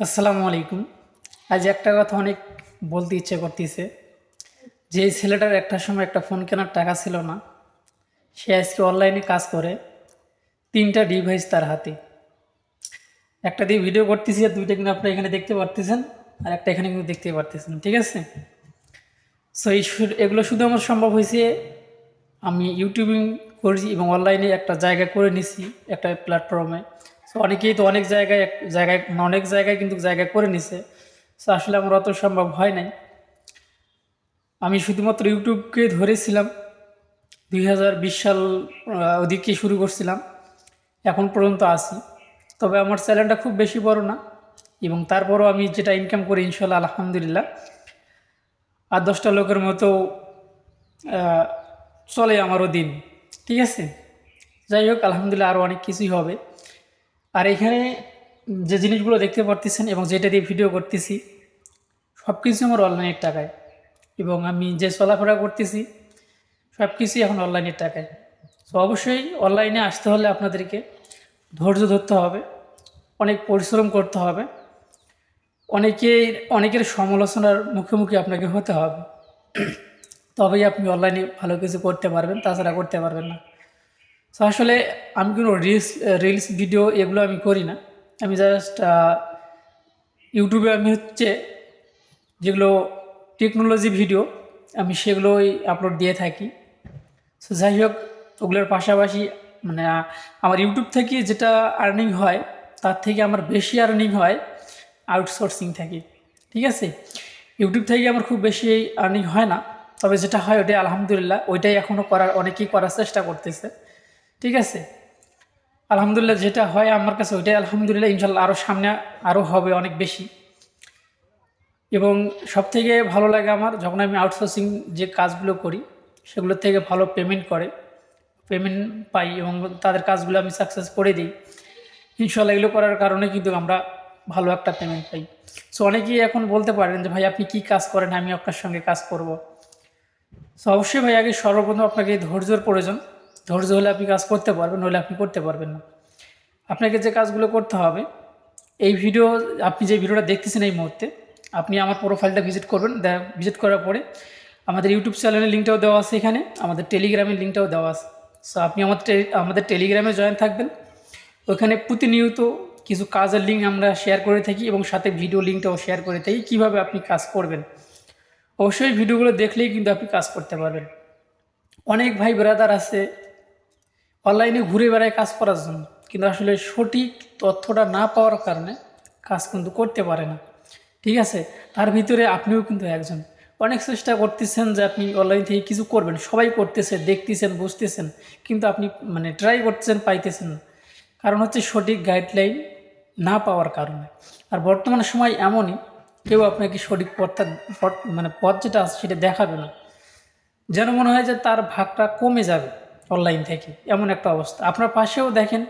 আসসালামু আলাইকুম। আজ একটা কথা অনেক বলতে ইচ্ছে করতেছে যে এই ছেলেটার একটা সময় একটা ফোন কেনার টাকা ছিল না, সে আজকে অনলাইনে কাজ করে, 3টা ডিভাইস তার হাতে। একটা দিয়ে ভিডিও করতেছি আর 2টা কিন্তু আপনারা এখানে দেখতে পারতেছেন, আর একটা এখানে কিন্তু দেখতে পারতেছেন, ঠিক আছে? সো এগুলো শুধু আমার সম্ভব হয়েছে, আমি ইউটিউবিং করেছি এবং অনলাইনে একটা জায়গা করে নিছি একটা প্ল্যাটফর্মে। সো অনেকেই তো অনেক জায়গায় অনেক জায়গায় কিন্তু জায়গা করে নিছে। সো আসলে আমার অত সম্ভব হয় নাই। আমি শুধুমাত্র ইউটিউবকে ধরেছিলাম 2020 সাল ওদিকে শুরু করছিলাম, এখন পর্যন্ত আসি। তবে আমার চ্যানেলটা খুব বেশি বড় না, এবং তারপরও আমি যেটা ইনকাম করি ইনশাল্লাহ আলহামদুলিল্লাহ আর 10টা লোকের মতো আহ, চলে আমারও দিন, ঠিক আছে? যাই হোক, আলহামদুলিল্লাহ আরও অনেক কিছুই হবে। আর এখানে যে জিনিসগুলো দেখতে পারতেছেন এবং যেটা দিয়ে ভিডিও করতেছি সব কিছু আমার অনলাইনের টাকায়, এবং আমি যে চলাফেরা করতেছি সব কিছুই এখন অনলাইনের টাকায়। তো অবশ্যই অনলাইনে আসতে হলে আপনাদেরকে ধৈর্য ধরতে হবে, অনেক পরিশ্রম করতে হবে, অনেকের সমালোচনার মুখোমুখি আপনাকে হতে হবে, তবেই আপনি অনলাইনে ভালো কিছু করতে পারবেন, তাছাড়া করতে পারবেন না। তো আসলে আমি কোনো রিলস ভিডিও এগুলো আমি করি না। আমি জাস্ট ইউটিউবে আমি যেগুলো টেকনোলজি ভিডিও আমি সেগুলোই আপলোড দিয়ে থাকি। সো যাই হোক, ওগুলোর পাশাপাশি মানে আমার ইউটিউব থেকে যেটা আর্নিং হয় তার থেকে আমার বেশি আর্নিং হয় আউটসোর্সিং থেকে, ঠিক আছে? ইউটিউব থেকে আমার খুব বেশি আর্নিং হয় না, তবে যেটা হয় ওটাই আলহামদুলিল্লাহ, ওইটাই এখনও অনেকেই করার চেষ্টা করতেছে, ঠিক আছে? আলহামদুলিল্লাহ যেটা হয় আমার কাছে ওইটাই আলহামদুলিল্লাহ, ইনশাল্লাহ আরও সামনে আরও হবে অনেক বেশি। এবং সবথেকে ভালো লাগে আমার যখন আমি আউটসোর্সিং যে কাজগুলো করি সেগুলোর থেকে ভালো পেমেন্ট পাই এবং তাদের কাজগুলো আমি সাকসেস করে দিই ইনশাল্লাহ। এগুলো করার কারণে কিন্তু আমরা ভালো একটা পেমেন্ট পাই। সো অনেকেই এখন বলতে পারেন যে ভাই আপনি কি কাজ করেন, আমি আপনার সঙ্গে কাজ করব। সো অবশ্যই ভাই আগে সর্বপ্রথম আপনাকে ধৈর্যের প্রয়োজন। ধৈর্য হলে আপনি কাজ করতে পারবেন, নইলে আপনি করতে পারবেন না। আপনাকে যে কাজগুলো করতে হবে, আপনি যে ভিডিওটা দেখতেছেন এই মুহূর্তে, আপনি আমার প্রোফাইলটা ভিজিট করবেন। ভিজিট করার পরে আমাদের ইউটিউব চ্যানেলের লিঙ্কটাও দেওয়া আছে, এখানে আমাদের টেলিগ্রামের লিঙ্কটাও দেওয়া আছে। সো আপনি আমাদের টেলিগ্রামে জয়েন থাকবেন। ওখানে প্রতিনিয়ত কিছু কাজের লিঙ্ক আমরা শেয়ার করে থাকি এবং সাথে ভিডিও লিঙ্কটাও শেয়ার করে থাকি, কীভাবে আপনি কাজ করবেন। অবশ্যই ভিডিওগুলো দেখলেই কিন্তু আপনি কাজ করতে পারবেন। অনেক ভাই ব্রাদার আছে অনলাইনে ঘুরে বেড়ায় কাজ করার জন্য, কিন্তু আসলে সঠিক তথ্যটা না পাওয়ার কারণে কাজ কিন্তু করতে পারে না, ঠিক আছে? তার ভিতরে আপনিও কিন্তু একজন। অনেক চেষ্টা করতেছেন যে আপনি অনলাইন থেকে কিছু করবেন, সবাই করতেছে, দেখতেছেন, বুঝতেছেন, কিন্তু আপনি ট্রাই করতেছেন, পাইতেছেন না। কারণ হচ্ছে সঠিক গাইডলাইন না পাওয়ার কারণে। আর বর্তমান সময় এমনই, কেউ আপনাকে সঠিক পথ যেটা আছে সেটা দেখাবে না, যেন মনে হয় যে তার ভাগটা কমে যাবে অনলাইন থেকে, এমন একটা অবস্থা। আপনার পাশেও দেখেন,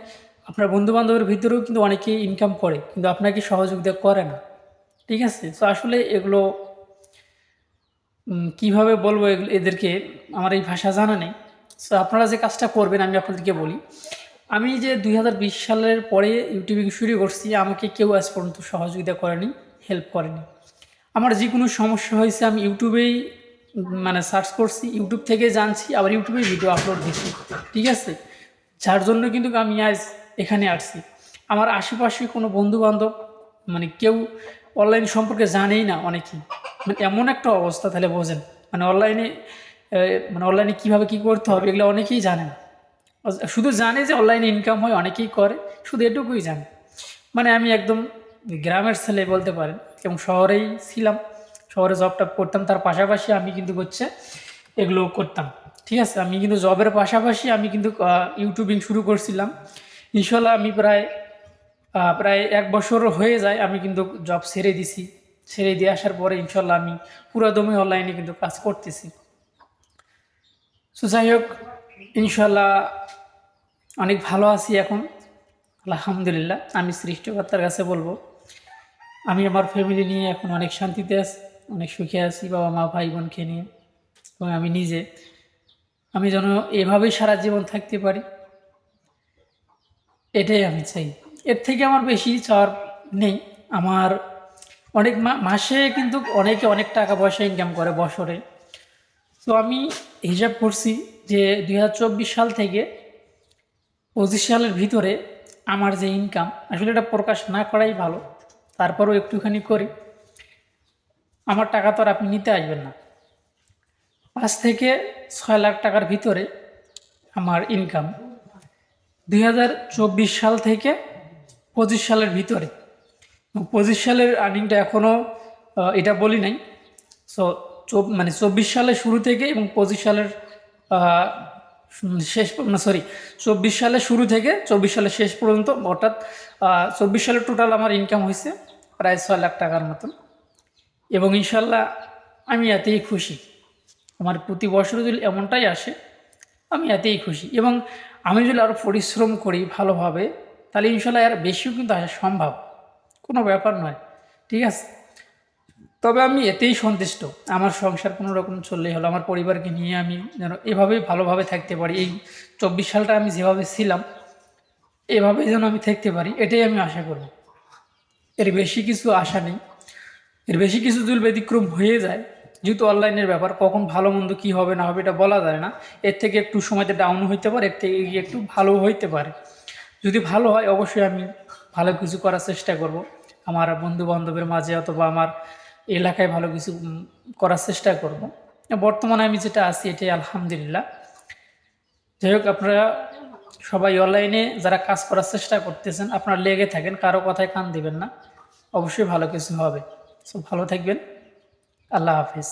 আপনার বন্ধুবান্ধবের ভিতরেও কিন্তু অনেকেই ইনকাম করে, কিন্তু আপনাকে সহযোগিতা করে না, ঠিক আছে? তো আসলে এগুলো কীভাবে বলবো এদেরকে, আমার এই ভাষা জানা নেই। সো আপনারা যে কাজটা করবেন আমি আপনাদেরকে বলি, আমি যে 2020 সালের পরে ইউটিউবিং শুরু করছি, আমাকে কেউ আজ পর্যন্ত সহযোগিতা করেনি, হেল্প করেনি। আমার যে কোনো সমস্যা হয়েছে আমি ইউটিউবেই সার্চ করছি, ইউটিউব থেকে জানছি, আবার ইউটিউবে ভিডিও আপলোড দিচ্ছি, ঠিক আছে? যার জন্য কিন্তু আমি আজ এখানে আসছি। আমার আশেপাশে কোনো বন্ধুবান্ধব কেউ অনলাইন সম্পর্কে জানেই না অনেকেই, এমন একটা অবস্থা, তাহলে বোঝেন অনলাইনে কীভাবে কী করতে হবে এগুলো অনেকেই জানে না। শুধু জানে যে অনলাইনে ইনকাম হয়, অনেকেই করে, শুধু এটুকুই জানে। আমি একদম গ্রামের ছেলে বলতে পারেন, এবং শহরেই ছিলাম, শহরে জবটা করতাম, তার পাশাপাশি আমি কিন্তু এগুলো করতাম, ঠিক আছে? আমি কিন্তু জবের পাশাপাশি আমি কিন্তু ইউটিউবিং শুরু করছিলাম। ইনশাল্লাহ আমি প্রায় 1 বছর হয়ে যায় আমি কিন্তু জব ছেড়ে দিছি। ছেড়ে দিয়ে আসার পরে ইনশাল্লাহ আমি পুরোদমে অনলাইনে কিন্তু কাজ করতেছি। সো যাই হোক, ইনশাল্লাহ অনেক ভালো আছি এখন আলহামদুলিল্লাহ। আমি সৃষ্টিকর্তার কাছে বলবো, আমি আমার ফ্যামিলি নিয়ে এখন অনেক শান্তিতে আছি, অনেক সুখে আছি, বাবা মা ভাই বোনকে নিয়ে। এবং আমি যেন এভাবেই সারা জীবন থাকতে পারি, এটাই আমি চাই। এর থেকে আমার বেশি চাওয়ার নেই। আমার অনেক মাসে কিন্তু অনেকে অনেক টাকা পয়সা ইনকাম করে বছরে। তো আমি হিসাব করছি যে 2024 সাল থেকে 25 সালের ভিতরে আমার যে ইনকাম, আসলে এটা প্রকাশ না করাই ভালো, তারপরও একটুখানি করি। আমার টাকা তো আর আপনি নিতে আসবেন না। 5 থেকে 6 লাখ টাকার ভিতরে আমার ইনকাম 2024 সাল থেকে 25 সালের ভিতরে। 25 সালের আর্নিংটা এখনও এটা বলি নাই। সো মানে 24 সালের শুরু থেকে এবং 25 সালের আহ, শেষ, না সরি, 24 সালের শুরু থেকে 24 সালের শেষ পর্যন্ত, অর্থাৎ 24 সালের টোটাল আমার ইনকাম হয়েছে প্রায় 6 লাখ টাকার মতন। এবং ইনশাল্লাহ আমি এতেই খুশি। আমার প্রতি বছর যদি এমনটাই আসে আমি এতেই খুশি। এবং আমি যদি আরও পরিশ্রম করি ভালোভাবে, তাহলে ইনশাল্লাহ আর বেশিও কিন্তু আসা সম্ভব, কোনো ব্যাপার নয়, ঠিক আছে। তবে আমি এতেই সন্তুষ্ট। আমার সংসার কোনো রকম চললেই হলো, আমার পরিবারকে নিয়ে আমি যেন এভাবেই ভালোভাবে থাকতে পারি। এই 24 সালটা আমি যেভাবে ছিলাম এভাবেই যেন আমি থাকতে পারি, এটাই আমি আশা করব। এর বেশি কিছু আশা নেই। এর বেশি কিছু যদি ব্যতিক্রম হয়ে যায়, যেহেতু অনলাইনের ব্যাপার, কখন ভালো মন্দ কী হবে না হবে এটা বলা যায় না। এর থেকে একটু সময়তে ডাউন হইতে পারে, এর থেকে একটু ভালো হইতে পারে। যদি ভালো হয় অবশ্যই আমি ভালো কিছু করার চেষ্টা করব, আমার বন্ধু বান্ধবের মাঝে অথবা আমার এলাকায় ভালো কিছু করার চেষ্টা করব। বর্তমানে আমি যেটা আছি এটাই আলহামদুলিল্লাহ। যাই হোক, আপনারা সবাই অনলাইনে যারা কাজ করার চেষ্টা করতেছেন, আপনারা লেগে থাকেন, কারো কথায় কান দিবেন না, অবশ্যই ভালো কিছু হবে। সো ভালো থাকবেন। আল্লাহ হাফিজ।